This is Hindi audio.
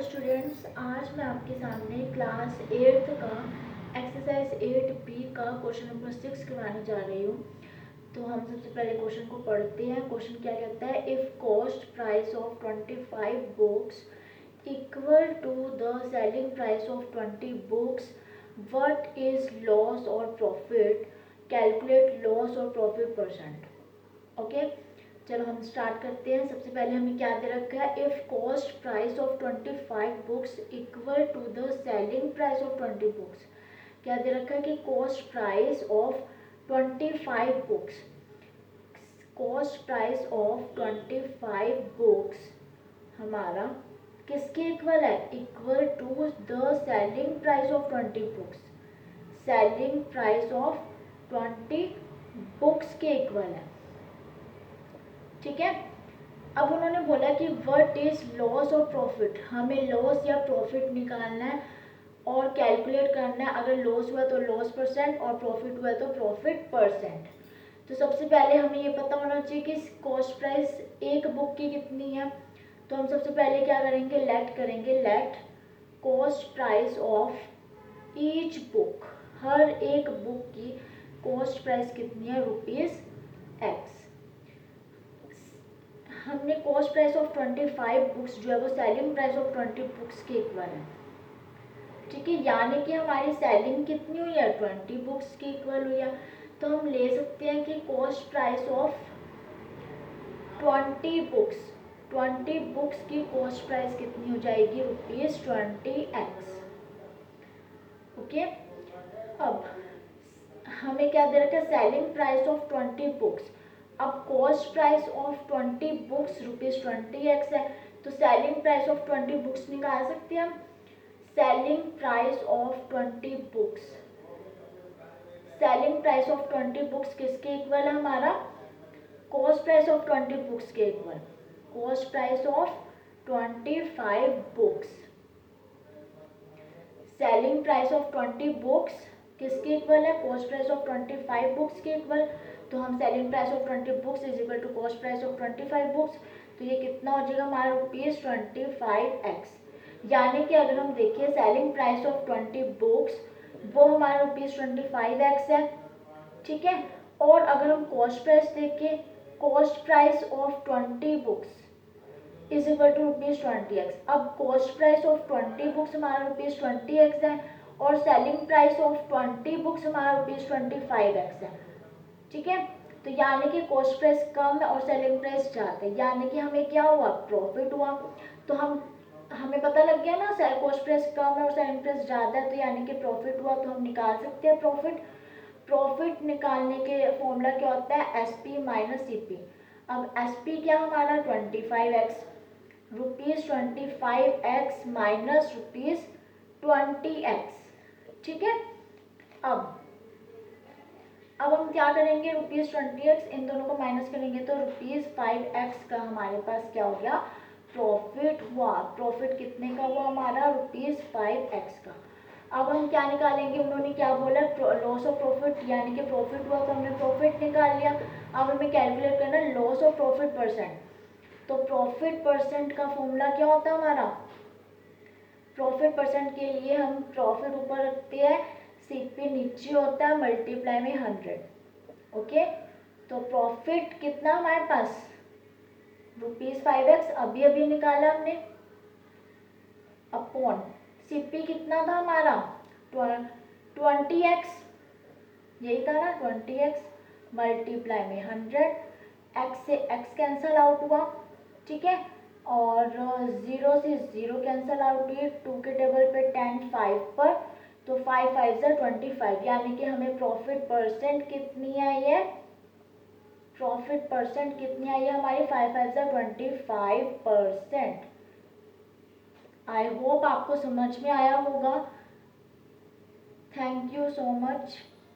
स्टूडेंट्स, आज मैं आपके सामने क्लास 8th का एक्सरसाइज 8B का क्वेश्चन नंबर 6 करवाने जा रही हूँ। तो हम सबसे पहले क्वेश्चन को पढ़ते हैं। क्वेश्चन क्या कहता है, if cost price of 25 books equal to the selling price of 20 books, what is loss और प्रॉफिट, कैलकुलेट लॉस और प्रॉफिट परसेंट। ओके, चलो हम स्टार्ट करते हैं। सबसे पहले हमें क्या दे रखा है, if cost price of 25 books equal to the selling price of 20 books. क्या दे रखा है कि cost price of 25 books, cost price of 25 books हमारा किसके इक्वल है, equal to the selling price of 20 books, selling price of 20 books के इक्वल है। ठीक है, अब उन्होंने बोला कि व्हाट इज लॉस और प्रॉफिट, हमें लॉस या प्रॉफिट निकालना है और कैलकुलेट करना है। अगर लॉस हुआ तो लॉस परसेंट और प्रॉफिट हुआ तो प्रॉफिट परसेंट। तो सबसे पहले हमें ये पता होना चाहिए कि कॉस्ट प्राइस एक बुक की कितनी है। तो हम सबसे पहले क्या करेंगे, लेट करेंगे, let cost price of each book, हर एक बुक की कॉस्ट प्राइस कितनी है, ₹X। हमने कॉस्ट प्राइस ऑफ 25 बुक्स जो है वो सेलिंग प्राइस ऑफ 20 बुक्स के इक्वल है। ठीक है, यानी कि हमारी सेलिंग कितनी हुई है, 20 बुक्स के इक्वल हुई है। तो हम ले सकते हैं कि cost price of 20 books, 20 books की कॉस्ट प्राइस कितनी हो जाएगी, ₹20X। ओके, अब हमें क्या दे रखा है, सेलिंग प्राइस ऑफ 20 बुक्स। अब cost price of 20 books ₹20X है, तो सेलिंग प्राइस ऑफ 20 बुक्स निकाल सकते हैं हम। Selling price of 20 books, selling price of 20 books किसके इक्वल है, हमारा कॉस्ट प्राइस ऑफ 20 बुक्स के equal. Cost price of 25 books, selling price of 20 books किसके इक्वल है, कॉस्ट प्राइस ऑफ 25 बुक्स के इक्वल। तो हम selling price of 20 books is equal to cost price of 25 books. तो ये कितना हो जाएगा हमारा, ₹25X। यानी कि अगर हम देखिए सेलिंग प्राइस ऑफ 20 बुक्स वो हमारा ₹25X है। ठीक है, और अगर हम कॉस्ट प्राइस देखें, cost price of 20 books is equal to ₹20X। अब कॉस्ट प्राइस ऑफ 20 बुक्स हमारा ₹20X है और सेलिंग प्राइस ऑफ 20 बुक्स हमारा ₹25X है। ठीक है, तो यानी कि कॉस्ट प्राइस कम है और सेलिंग प्राइस ज़्यादा है, यानी कि हमें क्या हुआ, प्रॉफिट हुआ। तो हमें पता लग गया ना, कॉस्ट प्राइस कम है और सेलिंग प्राइस ज़्यादा है, तो यानी कि प्रॉफिट हुआ। तो हम निकाल सकते हैं प्रॉफिट। प्रॉफिट निकालने के फॉर्मूला क्या होता है, SP माइनस CP। अब SP क्या हमारा, 25X, ₹25X माइनस ₹20X। ठीक है, अब हम क्या करेंगे, ₹20X, इन दोनों को माइनस करेंगे तो ₹5X का हमारे पास क्या हो गया, प्रॉफिट हुआ। प्रॉफिट कितने का हुआ हमारा, ₹5X का। अब हम क्या निकालेंगे, उन्होंने क्या बोला, लॉस ऑफ प्रॉफिट, यानी कि प्रॉफिट हुआ तो हमने प्रॉफिट निकाल लिया। अब हमें कैलकुलेट करना है लॉस ऑफ प्रॉफिट परसेंट। तो प्रॉफिट परसेंट का फॉर्मूला क्या होता है हमारा, प्रॉफिट परसेंट के लिए हम प्रॉफिट ऊपर रखते हैं, CP नीचे होता है, मल्टीप्लाई में 100। ओके, तो प्रॉफिट कितना हमारे पास, ₹5X अभी अभी निकाला हमने, अपॉन CP कितना था हमारा, 20X, यही था ना, 20X मल्टीप्लाई में 100। X से X कैंसल आउट हुआ। ठीक है, और 0 से 0 कैंसल आउट हुई, 2 के टेबल पे 10, 5 पर, तो 5 5 से 25, यानी कि हमें प्रॉफिट परसेंट कितनी आई है, प्रॉफिट परसेंट कितनी आई है हमारी, 5 5 से 25%। आई होप आपको समझ में आया होगा। Thank you so much.